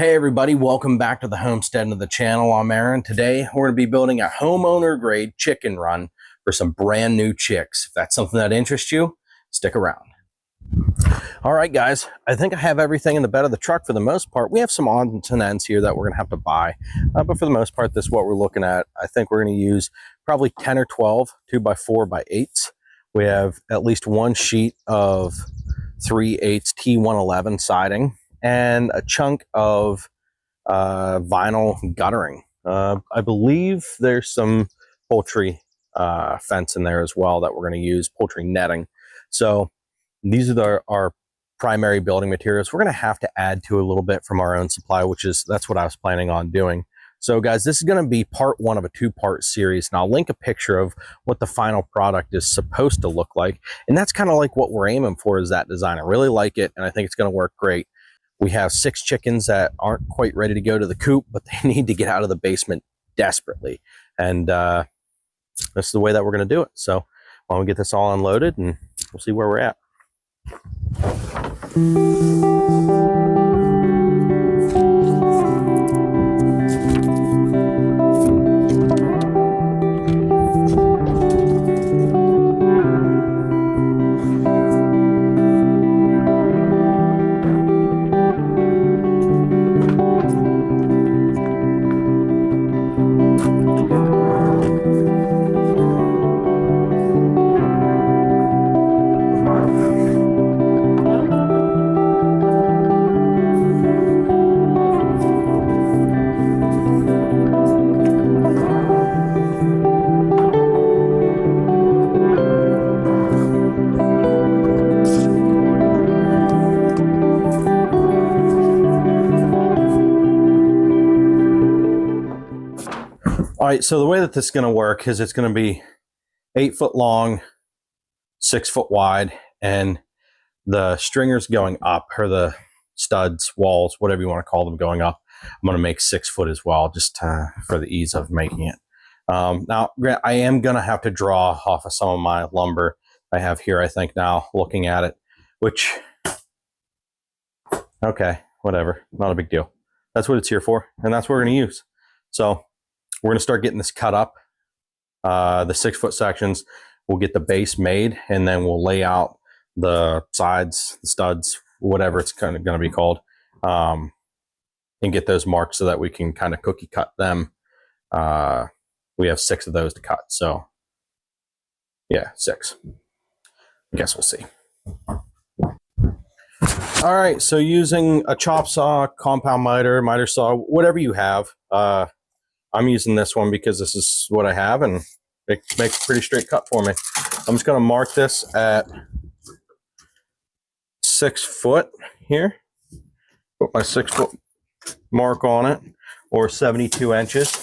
Hey everybody, welcome back to the homestead of the channel. I'm Aaron. Today we're going to be building a homeowner grade chicken run for some brand new chicks. If that's something that interests you, stick around. All right guys, I think I have everything in the bed of the truck for the most part. We have some odds and ends here that we're going to have to buy, but for the most part this is what we're looking at. I think we're going to use probably 10 or 12 2x4x8s. We have at least one sheet of 3/8 T111 siding and a chunk of vinyl guttering. I believe there's some poultry fence in there as well that we're going to use, poultry netting. So these are our primary building materials. We're going to have to add to a little bit from our own supply, that's what I was planning on doing. So guys, this is going to be part one of a two-part series, and I'll link a picture of what the final product is supposed to look like. And that's kind of like what we're aiming for, is that design. I really like it, and I think it's going to work great. We have 6 chickens that aren't quite ready to go to the coop, but they need to get out of the basement desperately. And that's the way that we're going to do it. So why don't we get this all unloaded and we'll see where we're at. All right, so the way that this is going to work is it's going to be 8 foot long, 6 foot wide, and the stringers going up, or the studs, walls, whatever you want to call them, going up. I'm going to make 6 foot as well, just for the ease of making it. Now, I am going to have to draw off of some of my lumber I have here, I think, now, looking at it, which, okay, whatever, not a big deal. That's what it's here for, and that's what we're going to use. So we're going to start getting this cut up, the 6 foot sections. We'll get the base made, and then we'll lay out the sides, the studs, whatever it's kind of going to be called, and get those marked so that we can kind of cookie cut them. We have 6 of those to cut. So yeah, 6. I guess we'll see. All right, so using a chop saw, compound miter saw, whatever you have, I'm using this one because this is what I have, and it makes a pretty straight cut for me. I'm just going to mark this at 6 foot here. Put my 6 foot mark on it, or 72 inches.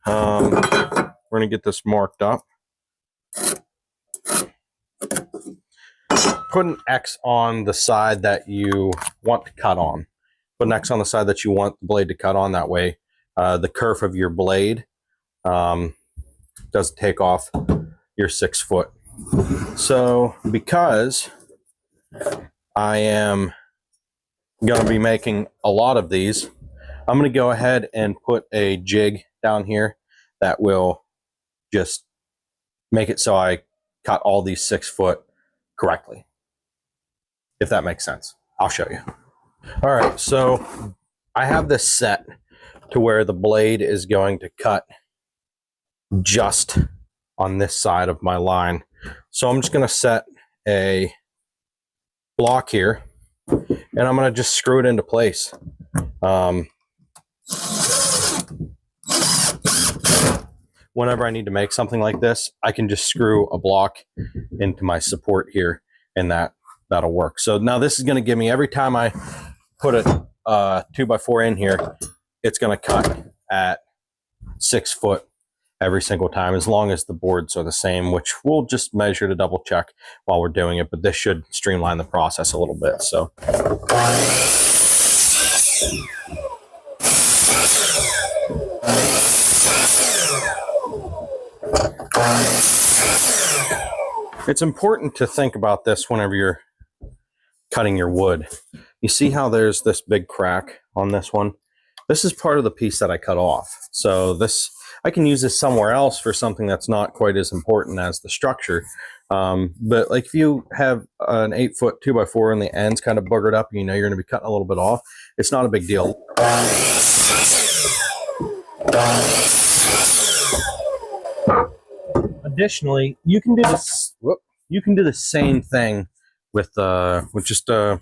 We're going to get this marked up. Put an X on the side that you want to cut on. Put an X on the side that you want the blade to cut on. That way the kerf of your blade doesn't take off your 6 foot. So because I am going to be making a lot of these, I'm going to go ahead and put a jig down here that will just make it so I cut all these 6 foot correctly, if that makes sense. I'll show you. All right, so I have this set to where the blade is going to cut just on this side of my line. So I'm just going to set a block here, and I'm going to just screw it into place. Whenever I need to make something like this, I can just screw a block into my support here, and that'll work. So now this is going to give me, every time I put a 2x4 in here, it's going to cut at 6 foot every single time, as long as the boards are the same, which we'll just measure to double check while we're doing it, but this should streamline the process a little bit. So it's important to think about this whenever you're cutting your wood. You see how there's this big crack on this one? This is part of the piece that I cut off. So this, I can use this somewhere else for something that's not quite as important as the structure. But like if you have an 8-foot 2x4 and the ends kind of boogered up, you know you're going to be cutting a little bit off. It's not a big deal. Additionally, you can do this. You can do the same thing with just a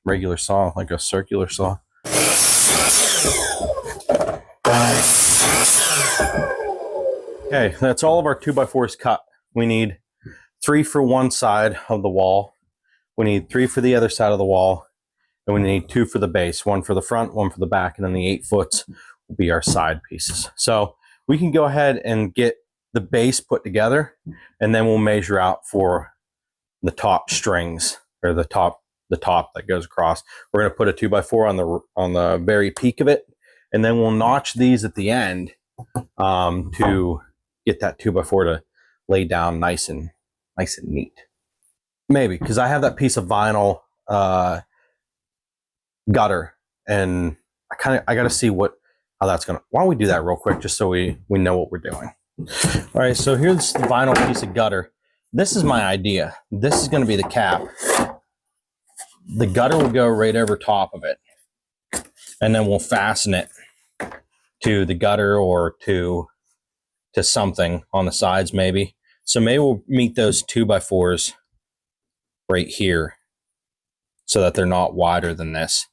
regular saw, like a circular saw. Okay, that's all of our 2x4s cut. We need 3 for one side of the wall. We need 3 for the other side of the wall. And we need 2 for the base, 1 for the front, 1 for the back, and then the 8-foot will be our side pieces. So we can go ahead and get the base put together, and then we'll measure out for the top strings, or the top that goes across. We're going to put a 2x4 on the very peak of it, and then we'll notch these at the end to get that 2x4 to lay down nice and neat. Maybe because I have that piece of vinyl gutter, and I got to see how that's gonna. Why don't we do that real quick, just so we know what we're doing. All right, so here's the vinyl piece of gutter. This is my idea. This is going to be the cap. The gutter will go right over top of it, and then we'll fasten it to the gutter or to something on the sides maybe. So maybe we'll meet those 2x4s right here so that they're not wider than this.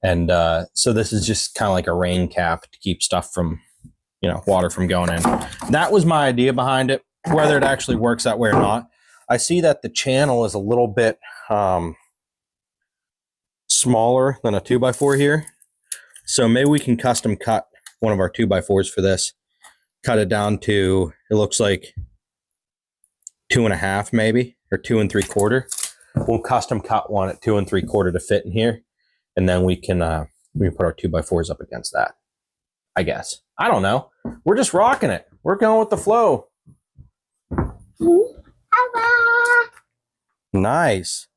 And so this is just kind of like a rain cap to keep stuff from, water from going in. That was my idea behind it. Whether it actually works that way or not, I see that the channel is a little bit smaller than a 2x4 here. So maybe we can custom cut one of our 2x4s for this. Cut it down to, it looks like 2.5 maybe, or 2 3/4. We'll custom cut one at 2 3/4 to fit in here. And then we can put our 2x4s up against that, I guess. I don't know. We're just rocking it. We're going with the flow. Nice.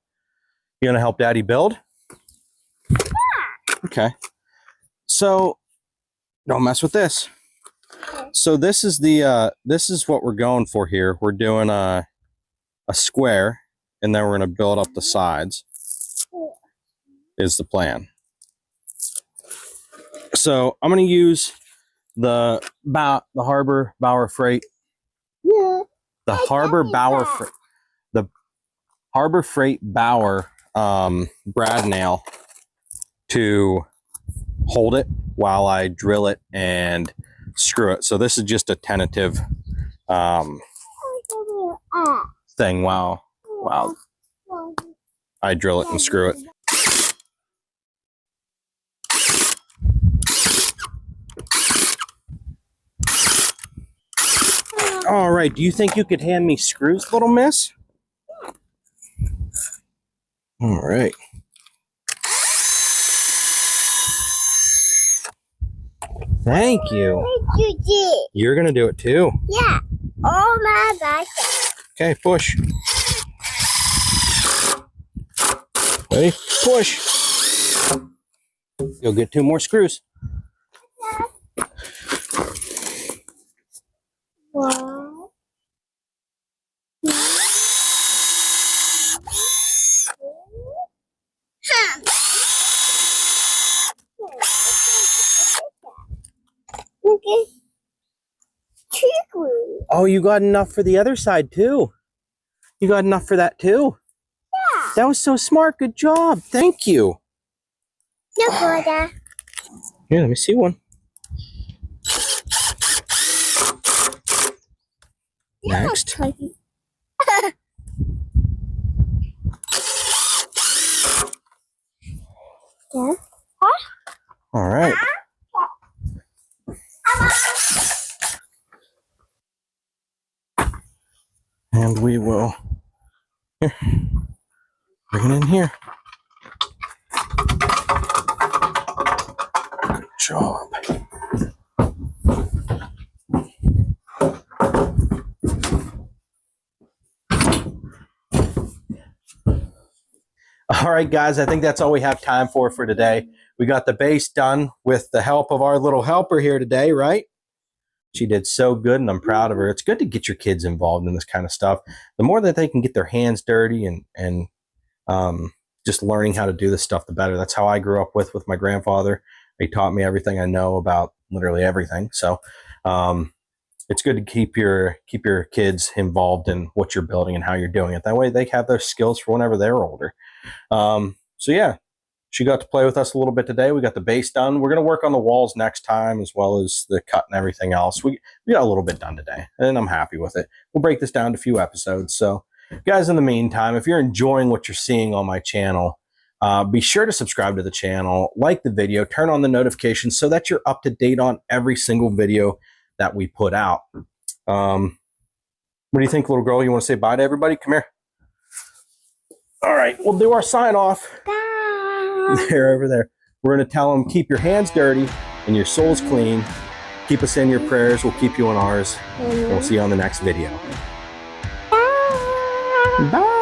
You gonna help Daddy build? Yeah. Okay. So don't mess with this. So this is what we're going for here. We're doing a square, and then we're gonna build up the sides. Is the plan. So I'm gonna use the Harbor Bauer Freight. Yeah. The Harbor Freight Bauer brad nail to hold it while I drill it and screw it. So this is just a tentative thing while I drill it and screw it. All right, do you think you could hand me screws, little miss? All right. Thank you. You're going to do it too? Yeah. Oh my gosh. Okay, push. Ready? Push. Go get 2 more screws. Wow. Okay. Oh, you got enough for the other side too. You got enough for that too. Yeah. That was so smart. Good job. Thank you. No bother. Here, let me see one. Next. Yeah. All right. And we will bring it in here. Good job. All right, guys, I think that's all we have time for today. We got the base done with the help of our little helper here today, right? She did so good, and I'm proud of her. It's good to get your kids involved in this kind of stuff. The more that they can get their hands dirty and just learning how to do this stuff, the better. That's how I grew up with my grandfather. He taught me everything I know about literally everything. So it's good to keep your kids involved in what you're building and how you're doing it. That way they have those skills for whenever they're older. So yeah, she got to play with us a little bit today. We got the base done. We're going to work on the walls next time, as well as the cut and everything else. We got a little bit done today, and I'm happy with it. We'll break this down to a few episodes. So guys, in the meantime, if you're enjoying what you're seeing on my channel, be sure to subscribe to the channel, like the video, turn on the notifications so that you're up to date on every single video that we put out. What do you think, little girl? You want to say bye to everybody? Come here. All right, we'll do our sign off. Bye. They're over there. We're going to tell them, keep your hands dirty and your souls clean. Keep us in your prayers. We'll keep you in ours. And we'll see you on the next video. Bye. Bye.